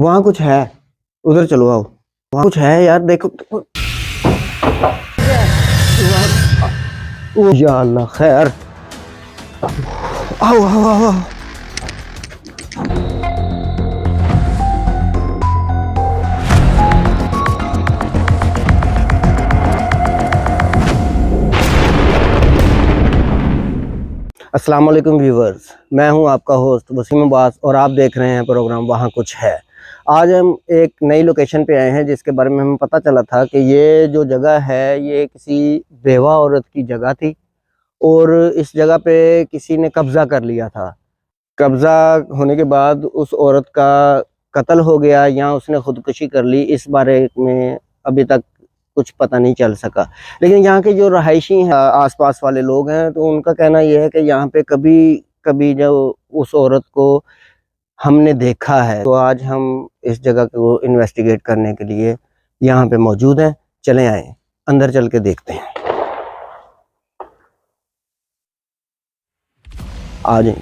वहाँ कुछ है, उधर चलो आओ। वहाँ कुछ है यार, देखो ओ या अल्लाह खैर। आओ आओ आओ आओ। अस्सलाम वालेकुम व्यूवर्स, मैं हूं आपका होस्ट वसीम अब्बास और आप देख रहे हैं प्रोग्राम वहाँ कुछ है। आज हम एक नई लोकेशन पे आए हैं जिसके बारे में हमें पता चला था कि ये जो जगह है ये किसी बेवा औरत की जगह थी और इस जगह पे किसी ने कब्ज़ा कर लिया था। कब्ज़ा होने के बाद उस औरत का कत्ल हो गया या उसने खुदकुशी कर ली, इस बारे में अभी तक कुछ पता नहीं चल सका। लेकिन यहाँ के जो रहायशी हैं, आसपास वाले लोग हैं, तो उनका कहना यह है कि यहाँ पे कभी कभी जब उस औरत को हमने देखा है, तो आज हम इस जगह को इन्वेस्टिगेट करने के लिए यहाँ पे मौजूद हैं। चले आए अंदर चल के देखते हैं। आ जाए।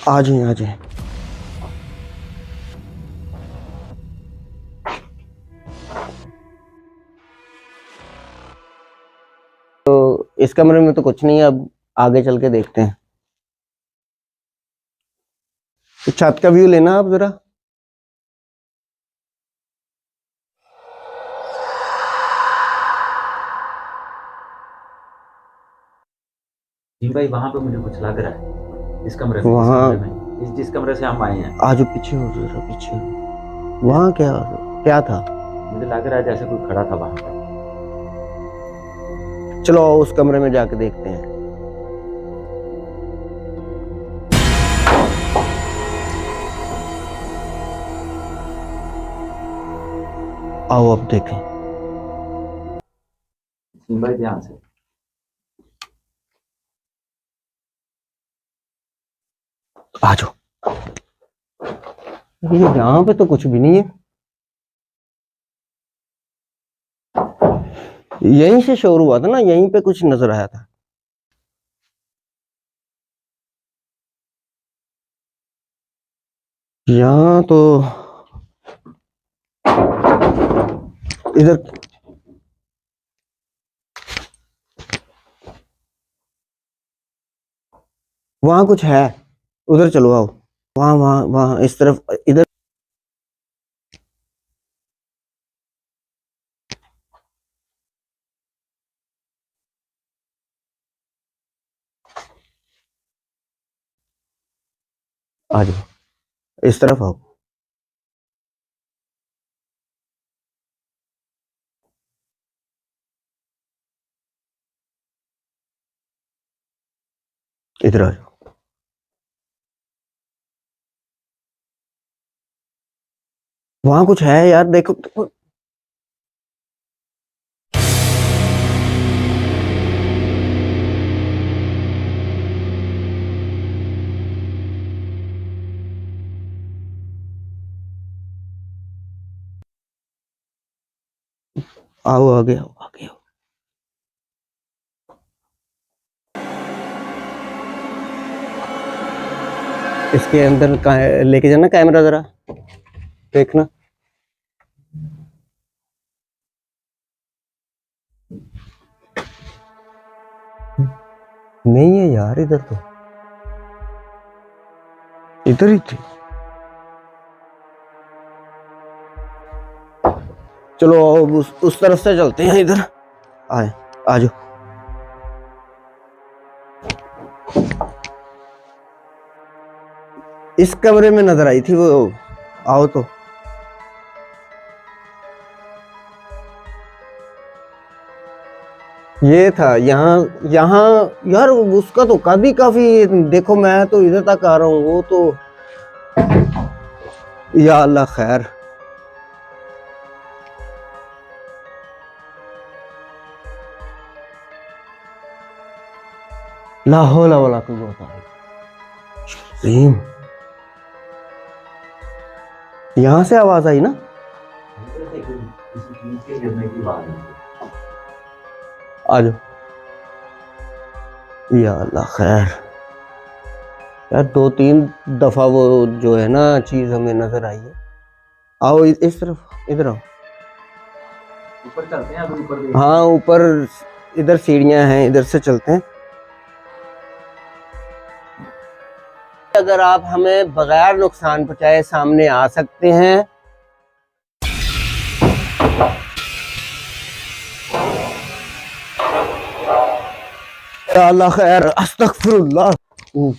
आ जाए आ जाए। तो इस कमरे में तो कुछ नहीं है, अब आगे चल के देखते हैं। तो छत का व्यू लेना आप जरा। जी भाई, वहाँ पे मुझे कुछ लग रहा है। इस कमरे में, वहाँ इस कमरे में, जिस कमरे से हम आए हैं। आजो, पीछे हो जरा, पीछे। वहाँ क्या क्या था? मुझे लग रहा है जैसे कोई खड़ा था वहाँ पर। चलो उस कमरे में जाके देखते हैं। आओ अब देखें। भाई ध्यान से। आ जाओ। यहाँ पे तो कुछ भी नहीं है। यहीं से शोर हुआ था ना, यहीं पे कुछ नजर आया था। यहाँ तो इधर वहाँ कुछ है, उधर चलो आओ। वहाँ वहाँ वहाँ इस तरफ, इधर। आ जाओ, इस तरफ आओ। इधर आ जाओ। वहाँ कुछ है यार, देखो। आओ आगे आओ, आगे आओ। इसके अंदर लेके जाना कैमरा जरा, देखना। नहीं है यार, इधर तो, इधर ही थी। चलो उस तरफ से चलते हैं। इधर आए, आ जाओ। इस कमरे में नजर आई थी वो। आओ तो। ये था यहाँ। यहाँ यार उसका तो कद ही काफी, देखो मैं तो इधर तक आ रहा हूँ, वो तो या अल्लाह खैर। ला हौला वला कुव्वता इल्ला बिल्लाह। यहाँ से आवाज आई ना? इधर से किसी चीज के गिरने की आवाज आई। आ जाओ। या अल्लाह खैर। यार 2-3 दफा वो जो है ना चीज हमें नजर आई है। आओ इस तरफ, इधर आओ। ऊपर चलते हैं, अभी ऊपर देखते हाँ ऊपर इधर सीढ़ियां हैं, इधर से चलते हैं। अगर आप हमें बगैर नुकसान पहुंचाए सामने आ सकते हैं। या अल्लाह खैर, अस्तगफिरुल्लाह। उफ,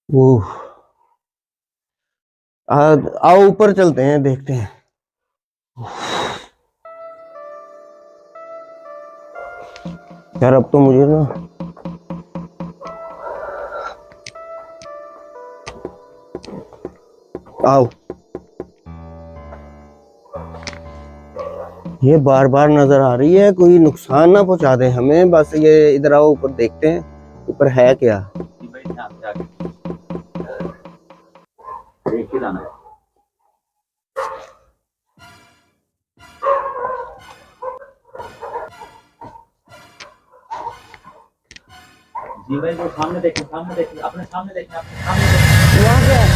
उफ। आओ ऊपर चलते हैं, देखते हैं। यार अब तो मुझे ना आओ, ये बार बार नजर आ रही है, कोई नुकसान ना पहुंचा दे हमें, बस ये इधर आओ ऊपर देखते हैं ऊपर है क्या। जी भाई ध्यान से आगे देख के जाना। जी भाई वो सामने देखें, सामने देखें, अपने सामने देखें, अपने सामने देखें। वहाँ क्या है?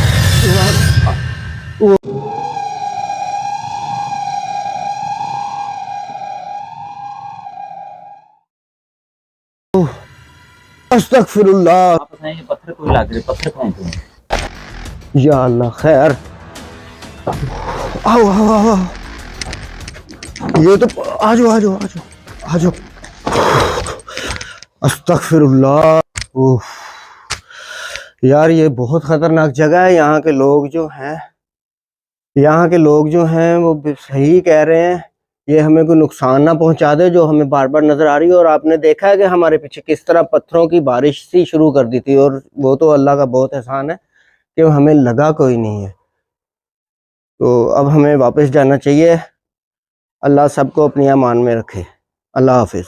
अस्तगफिरुल्लाह। आप बताएं ये पत्थर कोई लग रहे, पत्थर कौन से? या अल्लाह खैर। आओ आओ आओ, ये तो आ जाओ आ जाओ आ जाओ आ जाओ। अस्तगफिरुल्लाह। उफ, यार ये बहुत खतरनाक जगह है। यहाँ के लोग जो हैं वो सही कह रहे हैं, ये हमें कोई नुकसान ना पहुंचा दे, जो हमें बार बार नजर आ रही है। और आपने देखा है कि हमारे पीछे किस तरह पत्थरों की बारिश सी शुरू कर दी थी, और वो तो अल्लाह का बहुत एहसान है कि हमें लगा कोई नहीं है। तो अब हमें वापस जाना चाहिए। अल्लाह सबको अपनी अमान में रखे। अल्लाह हाफिज।